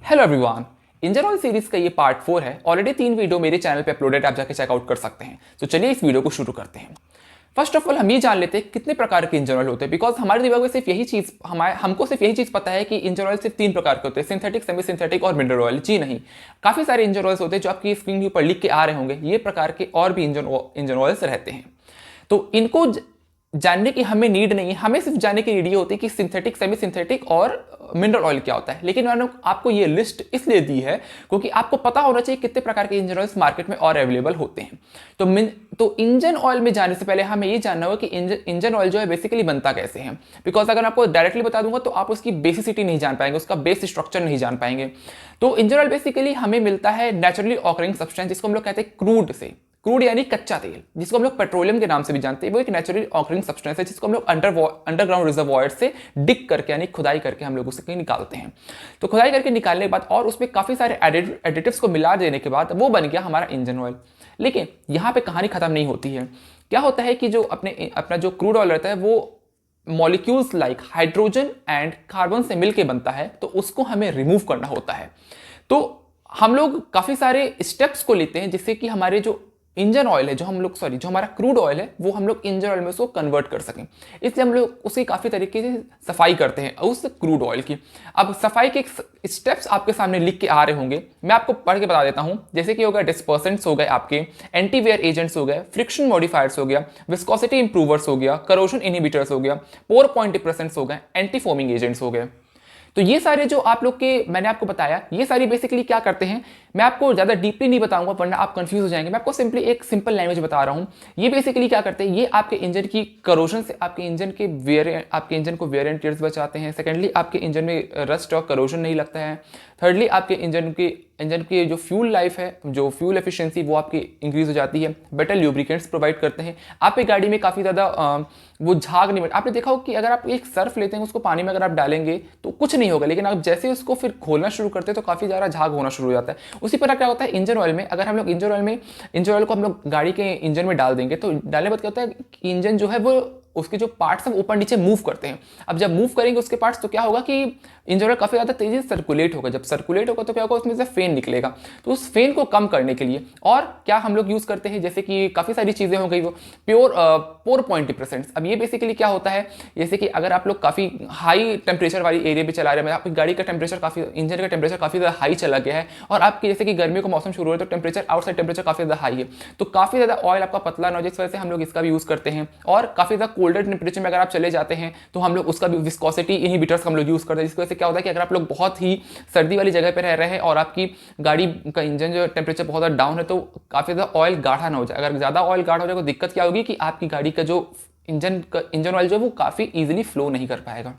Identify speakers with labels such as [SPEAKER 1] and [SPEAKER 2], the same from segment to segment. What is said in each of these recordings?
[SPEAKER 1] Hello everyone, engine oil series का ये part 4 है। ऑलरेडी 3 वीडियो मेरे चैनल पे अपलोडेड, आप जाके चेकआउट कर सकते हैं। तो चलिए इस वीडियो को शुरू करते हैं। फर्स्ट ऑफ ऑल हम ये जान लेते हैं कितने प्रकार के इंजन ऑयल होते हैं, बिकॉज हमारे दिमाग में सिर्फ यही चीज हमको सिर्फ यही चीज पता है कि इंजन ऑयल सिर्फ 3 प्रकार के होते हैं, सिंथेटिक, सेमी सिंथेटिक और मिनरल ऑयल। जी नहीं, काफी सारे इंजन ऑयल्स होते हैं जो आपकी स्क्रीन के ऊपर लिख के आ रहे होंगे। ये प्रकार के और भी इंजन ऑयल्स रहते हैं। तो इनको जानने की हमें नीड नहीं है, हमें सिर्फ जानने की नीड ये होती है कि सिंथेटिक, सेमी सिंथेटिक और मिनरल ऑयल क्या होता है। लेकिन मैंने आपको ये लिस्ट इसलिए दी है क्योंकि आपको पता होना चाहिए कितने प्रकार के इंजन ऑयल्स मार्केट में और अवेलेबल होते हैं। तो इंजन ऑयल में जाने से पहले हमें ये जानना होगा कि इंजन ऑयल जो है बेसिकली बनता कैसे है। बिकॉज अगर मैं आपको डायरेक्टली बता दूंगा तो आप उसकी बेसिसिटी नहीं जान पाएंगे, उसका बेस स्ट्रक्चर नहीं जान पाएंगे। तो इंजन ऑयल बेसिकली हमें मिलता है नेचुरली ऑकरिंग सब्सटेंस, जिसको हम लोग कहते हैं क्रूड से। क्रूड यानी कच्चा तेल, जिसको हम लोग पेट्रोलियम के नाम से भी जानते हैं। वो एक नेचुरली ऑकरिंग सब्सटेंस है जिसको हम लोग अंडरग्राउंड रिजर्वॉयर से डिग करके यानी खुदाई करके हम लोग उसे निकालते हैं। तो खुदाई करके निकालने के बाद और उसमें काफी सारे एडिटिव्स को मिला देने के बाद वो बन गया हमारा इंजन ऑयल। लेकिन यहाँ पे कहानी खत्म नहीं होती है। क्या होता है कि जो अपना जो क्रूड ऑयल रहता है वो molecules like hydrogen and carbon से मिलके बनता है, तो उसको हमें रिमूव करना होता है। तो हम लोग काफी सारे स्टेप्स को लेते हैं जिससे कि हमारे जो इंजन ऑयल है, जो हमारा क्रूड ऑयल है, वो हम लोग इंजन ऑयल में उसको कन्वर्ट कर सकें। इसलिए हम लोग उसकी काफी तरीके से सफाई करते हैं उस क्रूड ऑयल की। अब सफाई के स्टेप्स आपके सामने लिख के आ रहे होंगे, मैं आपको पढ़ के बता देता हूं। जैसे कि हो गया डिस्पर्सेंट्स हो गए, आपके एंटीवेयर एजेंट्स हो गए, फ्रिक्शन मॉडिफायर्स हो गया, विस्कोसिटी इंप्रूवर्स हो गया, करोजन इनहिबिटर्स हो गया, पोर पॉइंट डिप्रेसेंट्स हो गए, एंटी फोमिंग एजेंट्स हो गए। तो ये सारे जो आप लोग के मैंने आपको बताया, ये सारी बेसिकली क्या करते हैं, मैं आपको ज्यादा डीपली नहीं बताऊंगा वरना आप कंफ्यूज हो जाएंगे। मैं आपको सिंपली एक सिंपल लैंग्वेज बता रहा हूं। ये बेसिकली क्या करते हैं, ये आपके इंजन की करोजन से आपके इंजन को वेयर एंड टियर्स बचाते हैं। सेकेंडली, आपके इंजन में रस्ट और करोजन नहीं लगता है। थर्डली, आपके इंजन की जो फ्यूल लाइफ है, जो फ्यूल एफिशिएंसी, वो आपकी इंक्रीज हो जाती है। बेटर ल्यूब्रिकेंट्स प्रोवाइड करते हैं। आपकी गाड़ी में काफ़ी ज़्यादा वो झाग नहीं, आपने देखा हो कि अगर आप एक सर्फ लेते हैं, उसको पानी में अगर आप डालेंगे तो कुछ नहीं होगा, लेकिन आप जैसे उसको फिर खोलना शुरू करते हैं तो काफ़ी ज़्यादा झाग होना शुरू हो जाता है। उसी तरह क्या होता है इंजन ऑयल में, अगर हम लोग इंजन ऑयल को हम लोग गाड़ी के इंजन में डाल देंगे तो डालने के बाद क्या होता है कि इंजन जो है वो उसके जो पार्ट्स हैं ऊपर नीचे मूव करते हैं। अब जब मूव करेंगे उसके पार्ट्स तो क्या होगा कि इंजन ऑयल काफी ज्यादा तेजी से सर्कुलेट होगा। जब सर्कुलेट होगा तो क्या होगा, उसमें से फेन निकलेगा। तो उस फेन को कम करने के लिए और क्या हम लोग यूज करते हैं, जैसे कि काफी सारी चीजें हो गई, वो पोर पॉइंट डिप्रेसेंट्स। अब ये बेसिकली क्या होता है, जैसे कि अगर आप लोग काफी हाई टेम्परेचर वाली एरिया पे चला रहे हैं, आपकी गाड़ी का टेम्परेचर काफी, इंजन का टेम्परेचर काफी ज्यादा हाई चला गया है और आपकी जैसे कि गर्मियों का मौसम शुरू हो रहा है तो टेम्परेचर आउटसाइड टेम्परेचर काफी ज्यादा हाई है, तो काफी ज्यादा ऑयल आपका पतला ना हो, जिस वजह से हम लोग इसका भी यूज करते हैं। और काफी ज्यादा कोल्डर टेम्परेचर में अगर आप चले जाते हैं तो हम लोग उसका भी विस्कोसिटी इनहिबिटर्स हम लोग यूज करते हैं, जिसकी वजह से क्या होता है कि अगर आप लोग बहुत ही सर्दी वाली जगह पे रह रहे हैं और आपकी गाड़ी का इंजन जो टेम्परेचर बहुत ज्यादा डाउन है तो काफी ज्यादा ऑयल गाढ़ा ना हो जाए। अगर ज्यादा ऑयल गाढ़ा हो जाए तो दिक्कत क्या होगी कि आपकी गाड़ी का जो इंजन ऑयल जो है वो काफी इजीली फ्लो नहीं कर पाएगा।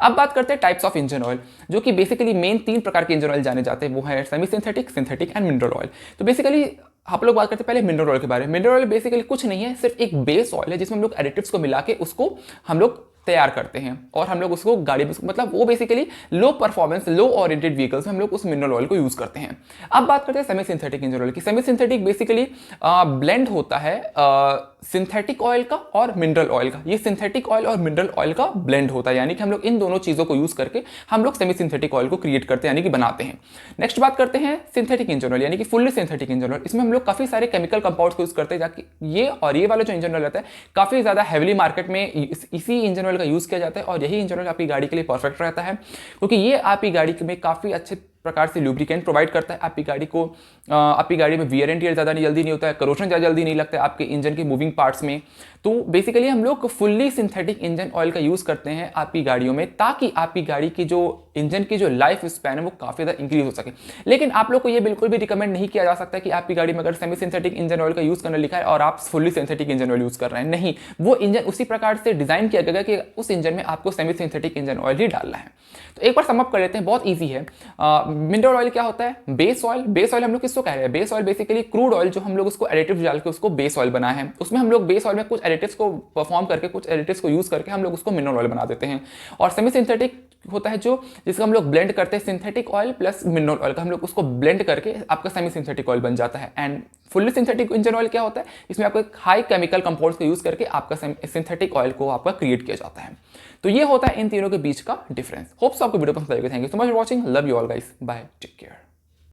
[SPEAKER 1] अब बात करते हैं टाइप्स ऑफ इंजन ऑयल, जो कि बेसिकली मेन 3 प्रकार के इंजन ऑयल जाने जाते हैं, वो है semi synthetic, synthetic and mineral oil. तो बेसिकली आप लोग बात करते हैं पहले मिनरल ऑयल के बारे में। मिनरल ऑयल बेसिकली कुछ नहीं है, सिर्फ एक बेस ऑयल है जिसमें हम लोग एडिटिव्स को मिला के उसको हम लोग तैयार करते हैं और हम लोग उसको गाड़ी में, मतलब वो बेसिकली लो परफॉर्मेंस, लो ओरिएंटेड व्हीकल्स में हम लोग उस मिनरल ऑयल को यूज करते हैं। अब बात करते हैं सेमी सिंथेटिक इंजन ऑयल की। सेमी सिंथेटिक बेसिकली ब्लेंड होता है सिंथेटिक ऑयल का और मिनरल ऑयल का। ये सिंथेटिक ऑयल और मिनरल ऑयल का ब्लेंड होता है, यानी कि हम लोग इन दोनों चीजों को यूज करके हम लोग सेमी सिंथेटिक ऑयल को क्रिएट करते हैं, यानी कि बनाते हैं। नेक्स्ट बात करते हैं सिंथेटिक इंजन ऑयल, यानी कि फुल्ली सिंथेटिक इंजन ऑयल। इसमें हम लोग काफी सारे केमिकल कंपाउंड्स को यूज करते हैं, जाकि ये वाला जो इंजन ऑयल रहता है काफी ज्यादा हेवीली मार्केट में इसी इंजन ऑयल का यूज किया जाता है और यही इंजन ऑयल आपकी गाड़ी के लिए परफेक्ट रहता है, क्योंकि ये आपकी गाड़ी में काफी अच्छे प्रकार से लुब्रिकेंट प्रोवाइड करता है। आपकी गाड़ी में वियर एंड टियर ज़्यादा जल्दी नहीं होता है, करोशन ज़्यादा जल्दी नहीं लगता है आपके इंजन के मूविंग पार्ट्स में। तो बेसिकली हम लोग फुल्ली सिंथेटिक इंजन ऑयल का यूज़ करते हैं आपकी गाड़ियों में, ताकि आपकी गाड़ी की जो इंजन की जो लाइफ स्पैन है वो काफ़ी ज़्यादा इंक्रीज हो सके। लेकिन आप लोग को ये बिल्कुल भी रिकमेंड नहीं किया जा सकता कि आपकी गाड़ी में अगर सेमी सिंथेटिक इंजन ऑयल का यूज़ करना लिखा है और आप fully synthetic engine oil use कर रहे हैं, नहीं, वो इंजन उसी प्रकार से डिज़ाइन किया गया कि उस इंजन में आपको सेमी सिंथेटिक इंजन ऑयल ही डालना है। तो एक बार समअप कर लेते हैं, बहुत ईजी है। मिनरल ऑयल क्या होता है, बेस ऑयल। बेस ऑयल हम लोग किसको कह रहे हैं, base oil basically crude oil जो हम लोग उसको एडिटिव डाल के उसको बेस ऑयल बनाए हैं, उसमें हम लोग बेस ऑयल में कुछ एडिटिव्स को परफॉर्म करके, कुछ एडिटिव्स को यूज करके हम लोग उसको मिनरल ऑयल बना देते हैं। और सेमी सिंथेटिक होता है जो जिसको हम लोग ब्लेंड करते हैं, synthetic oil plus mineral oil का हम लोग उसको ब्लेंड करके आपका सेमी सिंथेटिक ऑयल बन जाता है। And fully synthetic engine oil क्या होता है, इसमें आपको हाई केमिकल कंपाउंड्स को यूज करके आपका सिंथेटिक ऑयल को आपका क्रिएट किया जाता है। तो ये होता है इन तीनों के बीच का डिफरेंस। होप्स आपको वीडियो पसंद आएगा। Thank you so much for watching, love you all guys, bye, take care.